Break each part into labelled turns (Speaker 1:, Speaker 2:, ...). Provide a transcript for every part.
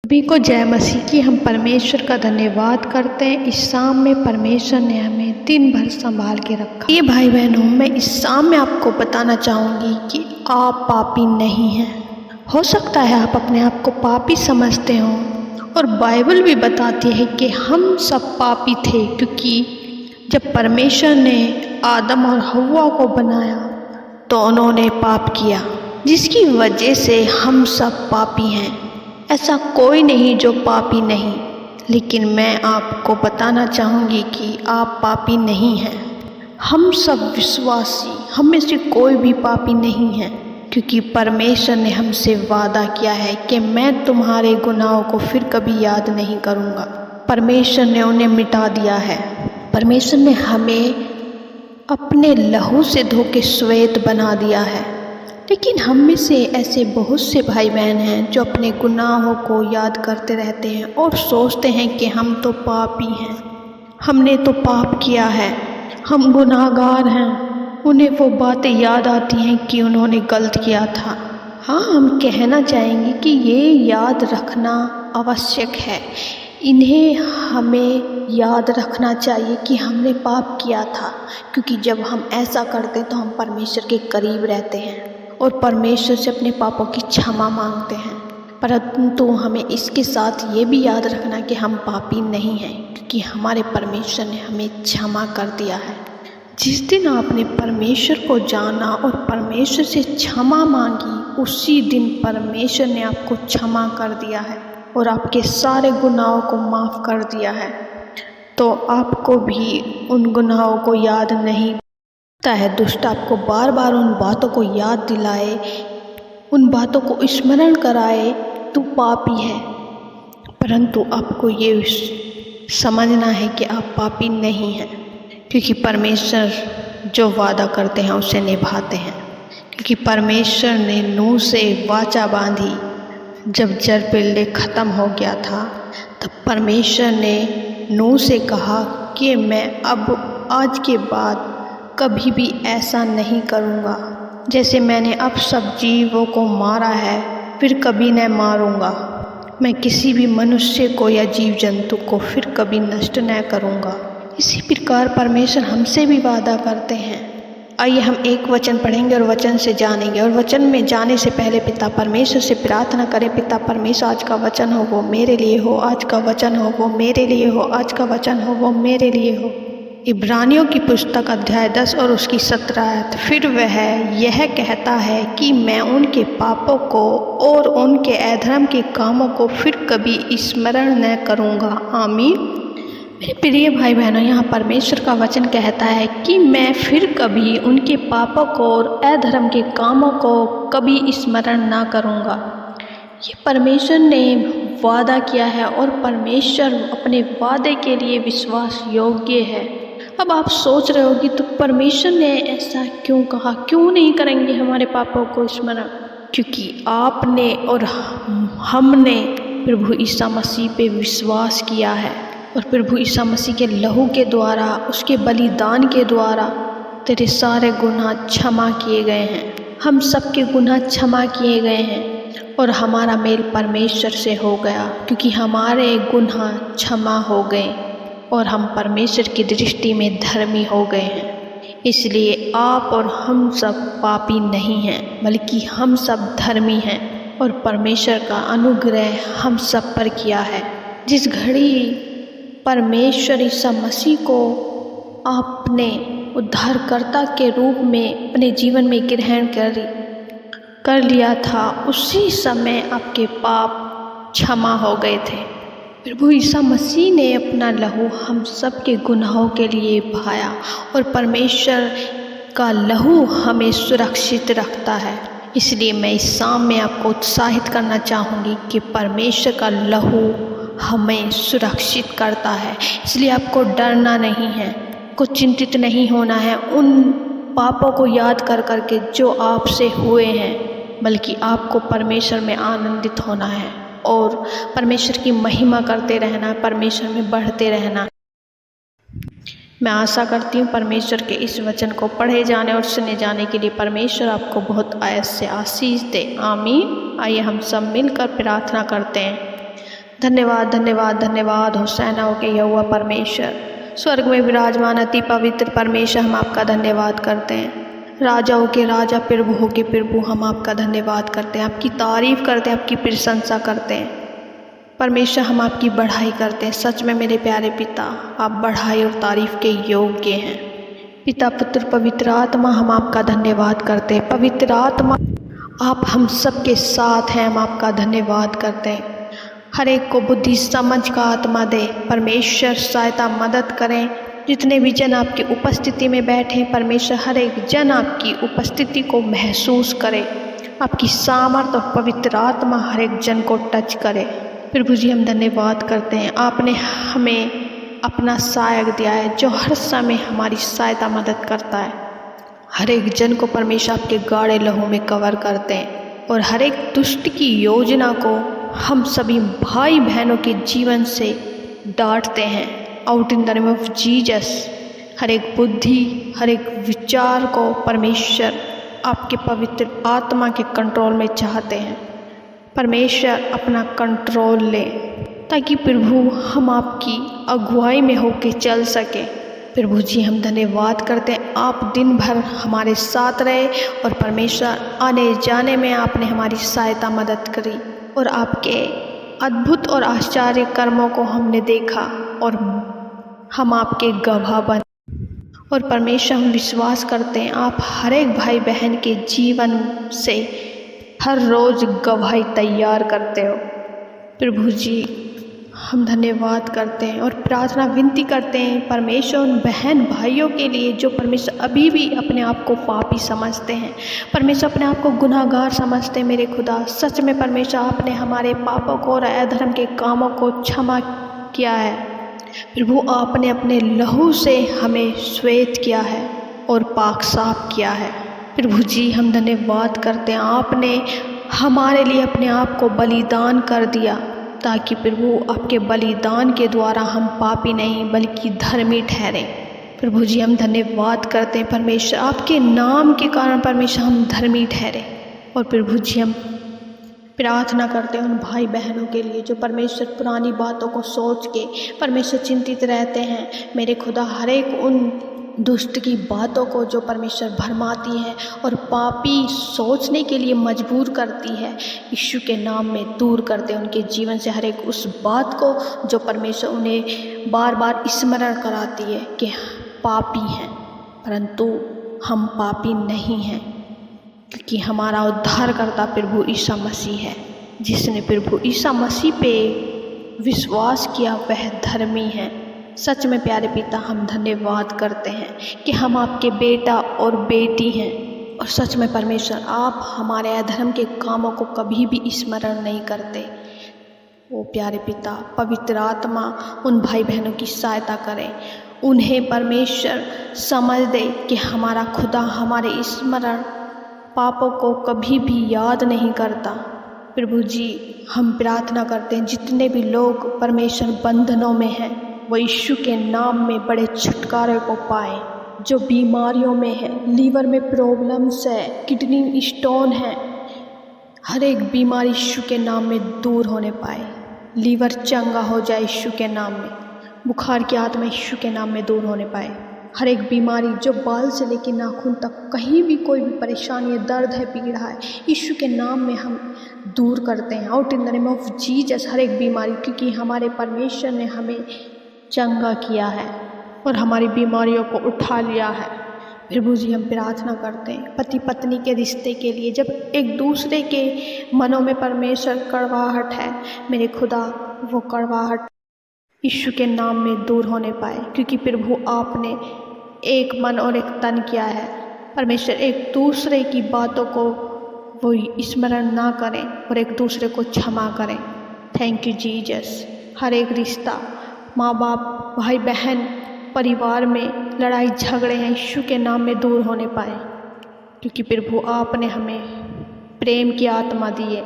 Speaker 1: सभी को जय मसीह की। हम परमेश्वर का धन्यवाद करते हैं। इस शाम में परमेश्वर ने हमें दिन भर संभाल के रखा। ये भाई बहनों, मैं इस शाम में आपको बताना चाहूँगी कि आप पापी नहीं हैं। हो सकता है आप अपने आप को पापी समझते हो, और बाइबल भी बताती है कि हम सब पापी थे, क्योंकि जब परमेश्वर ने आदम और हव्वा को बनाया तो उन्होंने पाप किया, जिसकी वजह से हम सब पापी हैं। ऐसा कोई नहीं जो पापी नहीं, लेकिन मैं आपको बताना चाहूँगी कि आप पापी नहीं हैं। हम सब विश्वासी, हम में से कोई भी पापी नहीं है, क्योंकि परमेश्वर ने हमसे वादा किया है कि मैं तुम्हारे गुनाहों को फिर कभी याद नहीं करूँगा। परमेश्वर ने उन्हें मिटा दिया है। परमेश्वर ने हमें अपने लहू से धो के श्वेत बना दिया है। लेकिन हम में से ऐसे बहुत से भाई बहन हैं जो अपने गुनाहों को याद करते रहते हैं और सोचते हैं कि हम तो पापी हैं, हमने तो पाप किया है, हम गुनाहगार हैं। उन्हें वो बातें याद आती हैं कि उन्होंने गलत किया था। हाँ, हम कहना चाहेंगे कि ये याद रखना आवश्यक है। इन्हें हमें याद रखना चाहिए कि हमने पाप किया था, क्योंकि जब हम ऐसा करते हैं तो हम परमेश्वर के करीब रहते हैं और परमेश्वर से अपने पापों की क्षमा मांगते हैं। परंतु हमें इसके साथ ये भी याद रखना कि हम पापी नहीं हैं, क्योंकि हमारे परमेश्वर ने हमें क्षमा कर दिया है। जिस दिन आपने परमेश्वर को जाना और परमेश्वर से क्षमा मांगी, उसी दिन परमेश्वर ने आपको क्षमा कर दिया है और आपके सारे गुनाहों को माफ़ कर दिया है। तो आपको भी उन गुनाहों को याद नहीं है। दुष्ट आपको बार बार उन बातों को याद दिलाए, उन बातों को स्मरण कराए, तू पापी है। परंतु आपको ये समझना है कि आप पापी नहीं हैं, क्योंकि परमेश्वर जो वादा करते हैं उसे निभाते हैं। क्योंकि परमेश्वर ने नूह से वाचा बांधी। जब जलप्रलय ख़त्म हो गया था, तब परमेश्वर ने नूह से कहा कि मैं अब आज के बाद कभी भी ऐसा नहीं करूँगा। जैसे मैंने अब सब जीवों को मारा है, फिर कभी न मारूँगा। मैं किसी भी मनुष्य को या जीव जंतु को फिर कभी नष्ट न करूँगा। इसी प्रकार परमेश्वर हमसे भी वादा करते हैं। आइए हम एक वचन पढ़ेंगे और वचन से जानेंगे, और वचन में जाने से पहले पिता परमेश्वर से प्रार्थना करें। पिता परमेश्वर, आज का वचन हो वो मेरे लिए हो, आज का वचन हो वो मेरे लिए हो, आज का वचन हो वो मेरे लिए हो। इब्रानियों की पुस्तक अध्याय 10 और उसकी 17। फिर वह यह कहता है कि मैं उनके पापों को और उनके अधर्म के कामों को फिर कभी स्मरण न करूँगा। आमीन। मेरे प्रिय भाई बहनों, यहाँ परमेश्वर का वचन कहता है कि मैं फिर कभी उनके पापों को और अधर्म के कामों को कभी स्मरण ना करूँगा। ये परमेश्वर ने वादा किया है और परमेश्वर अपने वादे के लिए विश्वास योग्य है। अब आप सोच रहे होगी, तो परमेश्वर ने ऐसा क्यों कहा, क्यों नहीं करेंगे हमारे पापों को स्मरण? क्योंकि आपने और हमने प्रभु ईसा मसीह पे विश्वास किया है, और प्रभु ईसा मसीह के लहू के द्वारा, उसके बलिदान के द्वारा तेरे सारे गुनाह क्षमा किए गए हैं। हम सबके गुनाह क्षमा किए गए हैं और हमारा मेल परमेश्वर से हो गया, क्योंकि हमारे गुनाह क्षमा हो गए और हम परमेश्वर की दृष्टि में धर्मी हो गए हैं। इसलिए आप और हम सब पापी नहीं हैं, बल्कि हम सब धर्मी हैं, और परमेश्वर का अनुग्रह हम सब पर किया है। जिस घड़ी परमेश्वर ईसा मसीह को आपने उद्धारकर्ता के रूप में अपने जीवन में ग्रहण कर लिया था, उसी समय आपके पाप क्षमा हो गए थे। प्रभु ईसा मसीह ने अपना लहू हम सब के गुनाहों के लिए बहाया, और परमेश्वर का लहू हमें सुरक्षित रखता है। इसलिए मैं इस शाम में आपको उत्साहित करना चाहूँगी कि परमेश्वर का लहू हमें सुरक्षित करता है। इसलिए आपको डरना नहीं है, कुछ चिंतित नहीं होना है उन पापों को याद कर करके जो आपसे हुए हैं, बल्कि आपको परमेश्वर में आनंदित होना है और परमेश्वर की महिमा करते रहना, परमेश्वर में बढ़ते रहना। मैं आशा करती हूँ परमेश्वर के इस वचन को पढ़े जाने और सुने जाने के लिए परमेश्वर आपको बहुत आयत से आशीष दे। आमीन। आइए हम सब मिलकर प्रार्थना करते हैं। धन्यवाद धन्यवाद धन्यवाद हो सेनाओं के यहोवा परमेश्वर, स्वर्ग में विराजमान अति पवित्र परमेश्वर, हम आपका धन्यवाद करते हैं। राजाओं के राजा, प्रभुओं के प्रभु, हम आपका धन्यवाद करते हैं, आपकी तारीफ करते हैं, आपकी प्रशंसा करते हैं। परमेश्वर, हम आपकी बढ़ाई करते हैं। सच में मेरे प्यारे पिता, आप बढ़ाई और तारीफ के योग्य हैं। पिता, पुत्र, पवित्र आत्मा, हम आपका धन्यवाद करते हैं। पवित्र आत्मा, आप हम सबके साथ हैं, हम आपका धन्यवाद करते हैं। हर एक को बुद्धि समझ का आत्मा दे परमेश्वर, सहायता मदद करें। जितने भी जन आपकी उपस्थिति में बैठे परमेश्वर, हर एक जन आपकी उपस्थिति को महसूस करे। आपकी सामर्थ और पवित्र आत्मा हर एक जन को टच करे। प्रभु जी, हम धन्यवाद करते हैं, आपने हमें अपना सहायक दिया है जो हर समय हमारी सहायता मदद करता है। हर एक जन को परमेश्वर आपके गाढ़े लहू में कवर करते हैं और हर एक दुष्ट की योजना को हम सभी भाई बहनों के जीवन से डांटते हैं। Out in the name of Jesus. हर एक बुद्धि, हर एक विचार को परमेश्वर आपके पवित्र आत्मा के कंट्रोल में चाहते हैं। परमेश्वर अपना कंट्रोल ले ताकि प्रभु हम आपकी अगुवाई में होके चल सके। प्रभु जी, हम धन्यवाद करते हैं, आप दिन भर हमारे साथ रहे और परमेश्वर आने जाने में आपने हमारी सहायता मदद करी और आपके अद्भुत और आश्चर्य कर्मों को हमने देखा और हम आपके गवाह बने। और परमेश्वर, हम विश्वास करते हैं आप हर एक भाई बहन के जीवन से हर रोज़ गवाही तैयार करते हो। प्रभु जी, हम धन्यवाद करते हैं और प्रार्थना विनती करते हैं परमेश्वर उन बहन भाइयों के लिए जो परमेश्वर अभी भी अपने आप को पापी समझते हैं। परमेश्वर, अपने आप को गुनाहगार समझते हैं। मेरे खुदा, सच में परमेश्वर आपने हमारे पापों को और अधर्म के कामों को क्षमा किया है। प्रभु, आपने अपने लहू से हमें श्वेत किया है और पाक साफ किया है। प्रभु जी, हम धन्यवाद करते हैं, आपने हमारे लिए अपने आप को बलिदान कर दिया ताकि प्रभु आपके बलिदान के द्वारा हम पापी नहीं बल्कि धर्मी ठहरें। प्रभु जी, हम धन्यवाद करते हैं परमेश्वर, आपके नाम के कारण परमेश्वर हम धर्मी ठहरे। और प्रभु जी, हम प्रार्थना करते हैं उन भाई बहनों के लिए जो परमेश्वर पुरानी बातों को सोच के परमेश्वर चिंतित रहते हैं। मेरे खुदा, हर एक उन दुष्ट की बातों को जो परमेश्वर भरमाती है और पापी सोचने के लिए मजबूर करती है, यीशु के नाम में दूर करते हैं उनके जीवन से हर एक उस बात को जो परमेश्वर उन्हें बार बार स्मरण कराती है कि पापी हैं, परंतु हम पापी नहीं हैं क्योंकि हमारा उद्धारकर्ता प्रभु ईसा मसीह है। जिसने प्रभु ईसा मसीह पे विश्वास किया वह धर्मी है। सच में प्यारे पिता, हम धन्यवाद करते हैं कि हम आपके बेटा और बेटी हैं। और सच में परमेश्वर, आप हमारे अधर्म के कामों को कभी भी स्मरण नहीं करते। ओ प्यारे पिता, पवित्र आत्मा उन भाई बहनों की सहायता करें, उन्हें परमेश्वर समझ दे कि हमारा खुदा हमारे स्मरण पापों को कभी भी याद नहीं करता। प्रभु जी, हम प्रार्थना करते हैं जितने भी लोग परमेश्वर बंधनों में हैं वो यीशु के नाम में बड़े छुटकारे को पाए। जो बीमारियों में है, लीवर में प्रॉब्लम्स है, किडनी स्टोन है, हर एक बीमारी यीशु के नाम में दूर होने पाए। लीवर चंगा हो जाए यीशु के नाम में, बुखार की आत्मा यीशु के नाम में दूर होने पाए। हर एक बीमारी जो बाल से लेकर नाखून तक कहीं भी कोई भी परेशानी है, दर्द है, पीड़ा है, यीशु के नाम में हम दूर करते हैं। Out in the name of Jesus हर एक बीमारी, क्योंकि हमारे परमेश्वर ने हमें चंगा किया है और हमारी बीमारियों को उठा लिया है। प्रभु जी, हम प्रार्थना करते हैं पति पत्नी के रिश्ते के लिए। जब एक दूसरे के मनों में परमेश्वर कड़वाहट है, मेरे खुदा वो कड़वाहट यीशु के नाम में दूर होने पाए, क्योंकि प्रभु आपने एक मन और एक तन किया है। परमेश्वर एक दूसरे की बातों को वो स्मरण ना करें और एक दूसरे को क्षमा करें। Thank you Jesus. हर एक रिश्ता, माँ बाप, भाई बहन, परिवार में लड़ाई झगड़े हैं, यीशु के नाम में दूर होने पाए, क्योंकि प्रभु आपने हमें प्रेम की आत्मा दी है।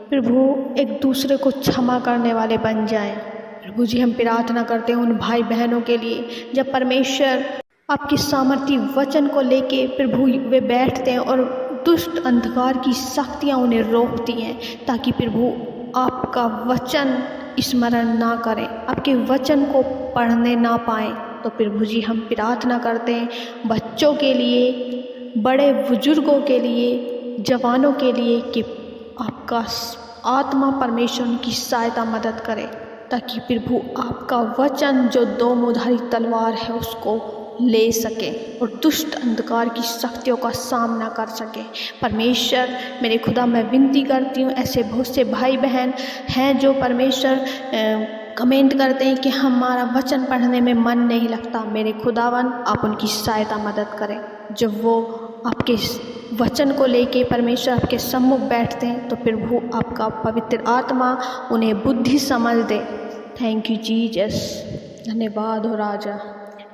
Speaker 1: प्रभु एक दूसरे को क्षमा करने वाले बन जाएं। प्रभु जी, हम प्रार्थना करते हैं उन भाई बहनों के लिए जब परमेश्वर आपके सामर्थी वचन को लेके प्रभु वे बैठते हैं और दुष्ट अंधकार की शक्तियाँ उन्हें रोकती हैं, ताकि प्रभु आपका वचन स्मरण ना करें, आपके वचन को पढ़ने ना पाएं, तो प्रभु जी हम प्रार्थना करते हैं बच्चों के लिए, बड़े बुजुर्गों के लिए, जवानों के लिए कि आपका आत्मा परमेश्वर उनकी सहायता मदद करे, ताकि प्रभु आपका वचन जो दो मुधारी तलवार है उसको ले सके और दुष्ट अंधकार की शक्तियों का सामना कर सके। परमेश्वर मेरे खुदा मैं विनती करती हूँ, ऐसे बहुत से भाई बहन हैं जो परमेश्वर कमेंट करते हैं कि हमारा वचन पढ़ने में मन नहीं लगता। मेरे खुदावन आप उनकी सहायता मदद करें। जब वो आपके वचन को लेके परमेश्वर आपके सम्मुख बैठते हैं तो प्रभु आपका पवित्र आत्मा उन्हें बुद्धि समझ दे। Thank you Jesus. धन्यवाद हो राजा।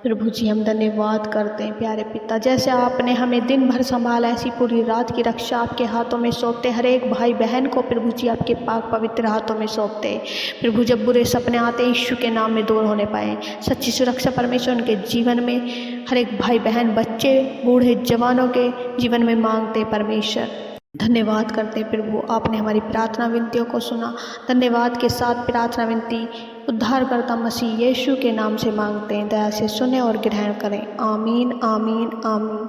Speaker 1: प्रभु जी हम धन्यवाद करते हैं प्यारे पिता, जैसे आपने हमें दिन भर संभाला ऐसी पूरी रात की रक्षा आपके हाथों में सौंपते, हर एक भाई बहन को प्रभु जी आपके पाक पवित्र हाथों में सौंपते। प्रभु जब बुरे सपने आते यीशु के नाम में दूर होने पाए। सच्ची सुरक्षा परमेश्वर उनके जीवन में, हर एक भाई बहन, बच्चे, बूढ़े, जवानों के जीवन में मांगते। परमेश्वर धन्यवाद करते प्रभु, आपने हमारी प्रार्थना विनतियों को सुना। धन्यवाद के साथ प्रार्थना विनती उद्धारकर्ता मसीह यीशु के नाम से मांगते हैं, दया से सुने और ग्रहण करें। आमीन आमीन आमीन।